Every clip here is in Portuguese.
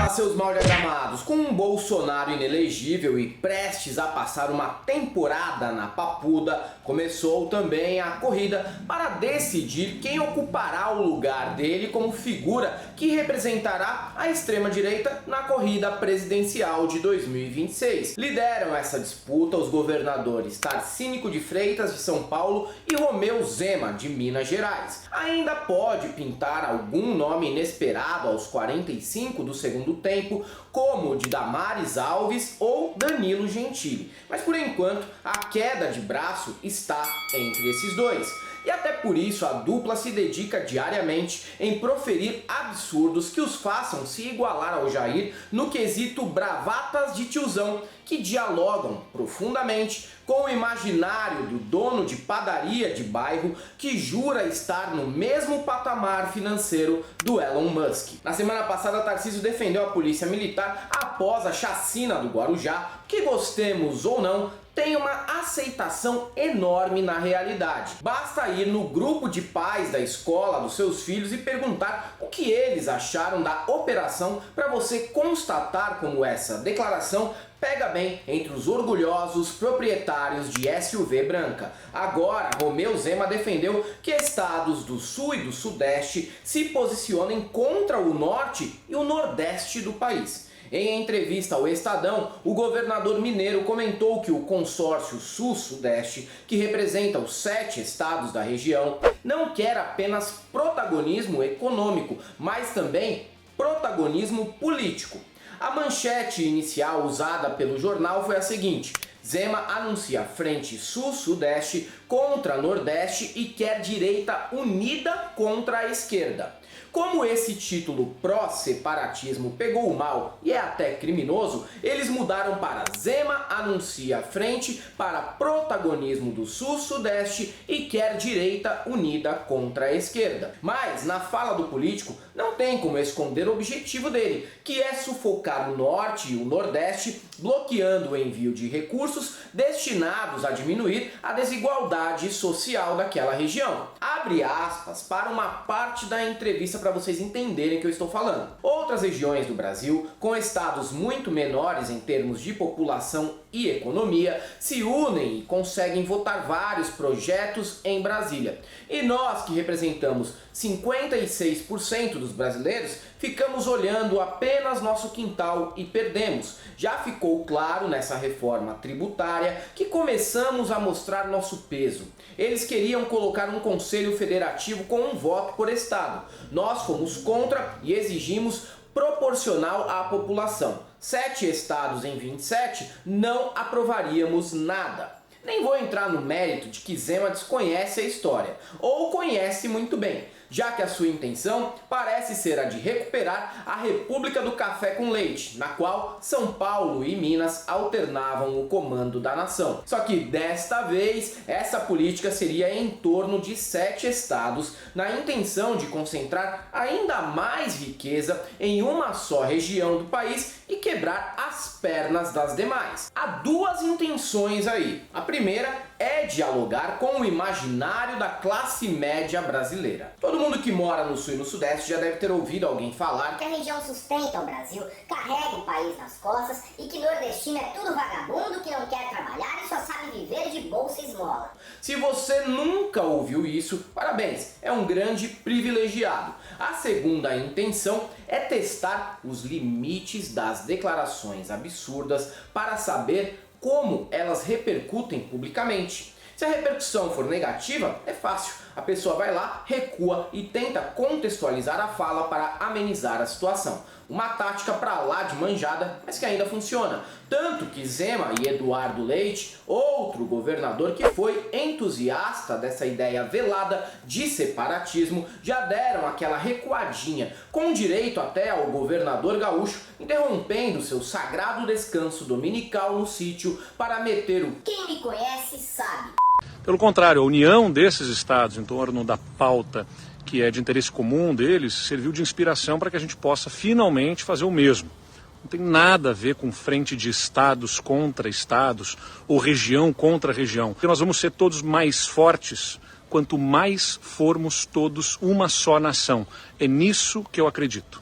Seus mal diagramados, com um Bolsonaro inelegível e prestes a passar uma temporada na papuda, começou também a corrida para decidir quem ocupará o lugar dele como figura que representará a extrema-direita na corrida presidencial de 2026. Lideram essa disputa os governadores Tarcínico de Freitas, de São Paulo, e Romeu Zema, de Minas Gerais. Ainda pode pintar algum nome inesperado aos 45 do segundo tempo, como o de Damares Alves ou Danilo Gentili. Mas por enquanto, a queda de braço está entre esses dois. E até por isso a dupla se dedica diariamente em proferir absurdos que os façam se igualar ao Jair no quesito bravatas de tiozão, que dialogam profundamente com o imaginário do dono de padaria de bairro que jura estar no mesmo patamar financeiro do Elon Musk. Na semana passada, Tarcísio defendeu a polícia militar após a chacina do Guarujá, que gostemos ou não, tem uma aceitação enorme na realidade. Basta ir no grupo de pais da escola dos seus filhos e perguntar o que eles acharam da operação para você constatar como essa declaração pega bem entre os orgulhosos proprietários de SUV branca. Agora, Romeu Zema defendeu que estados do Sul e do Sudeste se posicionem contra o Norte e o Nordeste do país. Em entrevista ao Estadão, o governador mineiro comentou que o consórcio Sul-Sudeste, que representa os 7 estados da região, não quer apenas protagonismo econômico, mas também protagonismo político. A manchete inicial usada pelo jornal foi a seguinte: Zema anuncia frente Sul-Sudeste contra Nordeste e quer direita unida contra a esquerda. Como esse título pró-separatismo pegou mal e é até criminoso, eles mudaram para Zema anuncia frente para protagonismo do Sul-Sudeste e quer direita unida contra a esquerda. Mas na fala do político não tem como esconder o objetivo dele, que é sufocar o Norte e o Nordeste, bloqueando o envio de recursos destinados a diminuir a desigualdade social daquela região. Abre aspas para uma parte da entrevista para vocês entenderem o que eu estou falando. Outras regiões do Brasil, com estados muito menores em termos de população e economia, se unem e conseguem votar vários projetos em Brasília. E nós, que representamos 56% dos brasileiros, ficamos olhando apenas nosso quintal e perdemos. Já ficou claro nessa reforma tributária que começamos a mostrar nosso peso. Eles queriam colocar um conselho federativo com um voto por estado. Nós fomos contra e exigimos proporcional à população. 7 estados em 27, não aprovaríamos nada. Nem vou entrar no mérito de que Zema desconhece a história, ou conhece muito bem, já que a sua intenção parece ser a de recuperar a República do Café com Leite, na qual São Paulo e Minas alternavam o comando da nação. Só que desta vez, essa política seria em torno de 7 estados, na intenção de concentrar ainda mais riqueza em uma só região do país e quebrar as pernas das demais. Há duas intenções aí. A primeira é dialogar com o imaginário da classe média brasileira. Todo mundo que mora no Sul e no Sudeste já deve ter ouvido alguém falar que a região sustenta o Brasil, carrega o país nas costas e que nordestino é tudo vagabundo que não quer trabalhar e só sabe viver de bolsa e esmola. Se você nunca ouviu isso, parabéns, é um grande privilegiado. A segunda intenção é testar os limites das declarações absurdas para saber como elas repercutem publicamente. Se a repercussão for negativa, é fácil. A pessoa vai lá, recua e tenta contextualizar a fala para amenizar a situação. Uma tática pra lá de manjada, mas que ainda funciona. Tanto que Zema e Eduardo Leite, outro governador que foi entusiasta dessa ideia velada de separatismo, já deram aquela recuadinha, com direito até ao governador gaúcho, interrompendo seu sagrado descanso dominical no sítio para meter o "quem me conhece sabe". Pelo contrário, a união desses estados em torno da pauta que é de interesse comum deles serviu de inspiração para que a gente possa finalmente fazer o mesmo. Não tem nada a ver com frente de estados contra estados ou região contra região. Porque nós vamos ser todos mais fortes quanto mais formos todos uma só nação. É nisso que eu acredito.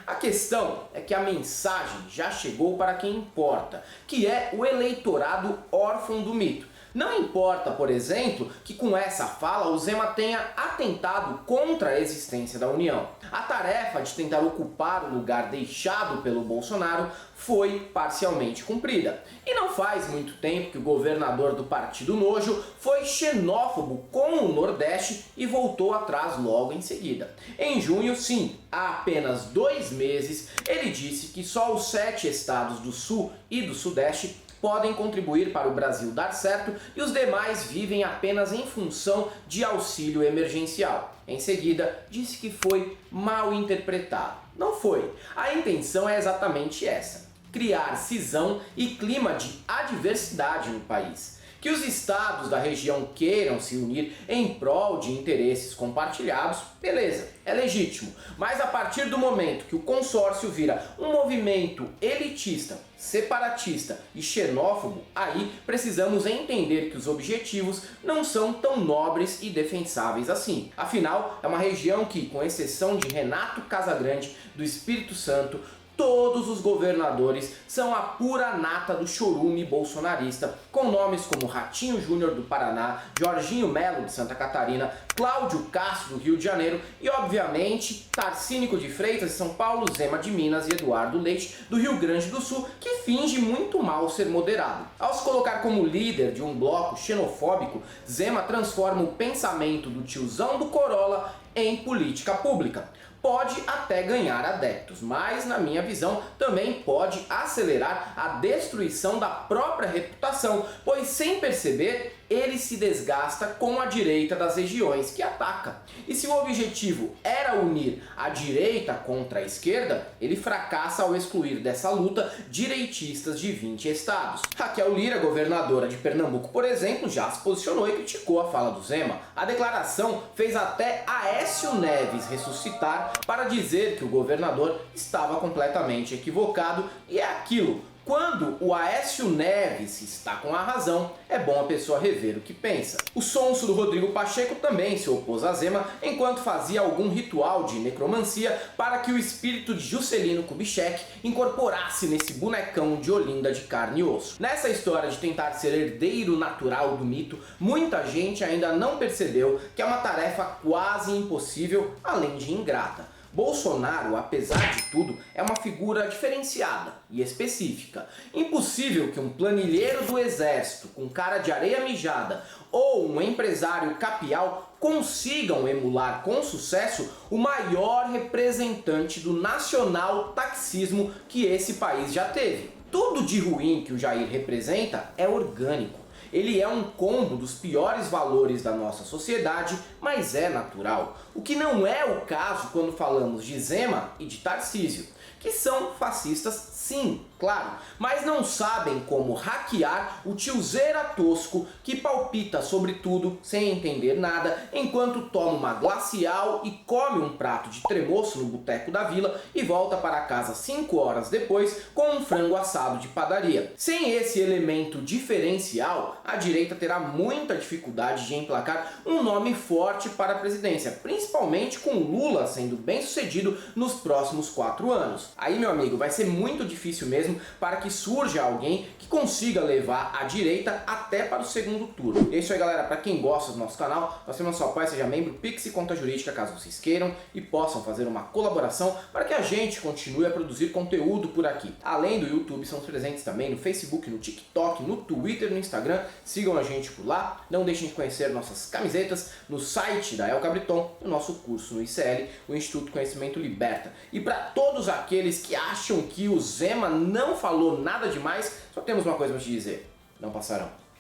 A questão é que a mensagem já chegou para quem importa, que é o eleitorado órfão do mito. Não importa, por exemplo, que com essa fala o Zema tenha atentado contra a existência da União. A tarefa de tentar ocupar o lugar deixado pelo Bolsonaro foi parcialmente cumprida. E não faz muito tempo que o governador do Partido Nojo foi xenófobo com o Nordeste e voltou atrás logo em seguida. Em junho, sim, há apenas 2 meses, ele disse que só os 7 estados do Sul e do Sudeste podem contribuir para o Brasil dar certo e os demais vivem apenas em função de auxílio emergencial. Em seguida, disse que foi mal interpretado. Não foi. A intenção é exatamente essa: criar cisão e clima de adversidade no país. Que os estados da região queiram se unir em prol de interesses compartilhados, beleza, é legítimo. Mas a partir do momento que o consórcio vira um movimento elitista, separatista e xenófobo, aí precisamos entender que os objetivos não são tão nobres e defensáveis assim. Afinal, é uma região que, com exceção de Renato Casagrande, do Espírito Santo, todos os governadores são a pura nata do chorume bolsonarista, com nomes como Ratinho Júnior do Paraná, Jorginho Melo de Santa Catarina, Cláudio Castro do Rio de Janeiro e, obviamente, Tarcínico de Freitas de São Paulo, Zema de Minas e Eduardo Leite do Rio Grande do Sul, que finge muito mal ser moderado. Ao se colocar como líder de um bloco xenofóbico, Zema transforma o pensamento do tiozão do Corolla em política pública. Pode até ganhar adeptos, mas, na minha visão, também pode acelerar a destruição da própria reputação, pois, sem perceber, ele se desgasta com a direita das regiões que ataca. E se o objetivo era unir a direita contra a esquerda, ele fracassa ao excluir dessa luta direitistas de 20 estados. Raquel Lira, governadora de Pernambuco, por exemplo, já se posicionou e criticou a fala do Zema. A declaração fez até Aécio Neves ressuscitar para dizer que o governador estava completamente equivocado, e é aquilo. Quando o Aécio Neves está com a razão, é bom a pessoa rever o que pensa. O sonso do Rodrigo Pacheco também se opôs a Zema enquanto fazia algum ritual de necromancia para que o espírito de Juscelino Kubitschek incorporasse nesse bonecão de Olinda de carne e osso. Nessa história de tentar ser herdeiro natural do mito, muita gente ainda não percebeu que é uma tarefa quase impossível, além de ingrata. Bolsonaro, apesar de tudo, é uma figura diferenciada e específica. Impossível que um planilheiro do exército com cara de areia mijada ou um empresário capial consigam emular com sucesso o maior representante do nacional taxismo que esse país já teve. Tudo de ruim que o Jair representa é orgânico. Ele é um combo dos piores valores da nossa sociedade, mas é natural. O que não é o caso quando falamos de Zema e de Tarcísio, que são fascistas sim, claro, mas não sabem como hackear o tiozeira tosco que palpita sobre tudo sem entender nada, enquanto toma uma glacial e come um prato de tremoço no boteco da vila e volta para casa 5 horas depois com um frango assado de padaria. Sem esse elemento diferencial, a direita terá muita dificuldade de emplacar um nome forte para a presidência, principalmente com Lula sendo bem sucedido nos próximos 4 anos. Aí, meu amigo, vai ser muito difícil mesmo para que surja alguém que consiga levar a direita até para o segundo turno. É isso aí, galera. Para quem gosta do nosso canal, nós temos nosso apoio, seja membro, Pix e conta jurídica, caso vocês queiram e possam fazer uma colaboração para que a gente continue a produzir conteúdo por aqui. Além do YouTube, somos presentes também no Facebook, no TikTok, no Twitter, no Instagram. Sigam a gente por lá. Não deixem de conhecer nossas camisetas no site da El Cabriton, o nosso curso no ICL, o Instituto Conhecimento Liberta. E para todos aqueles que acham que o Zema não falou nada demais, só temos uma coisa para te dizer: não passarão.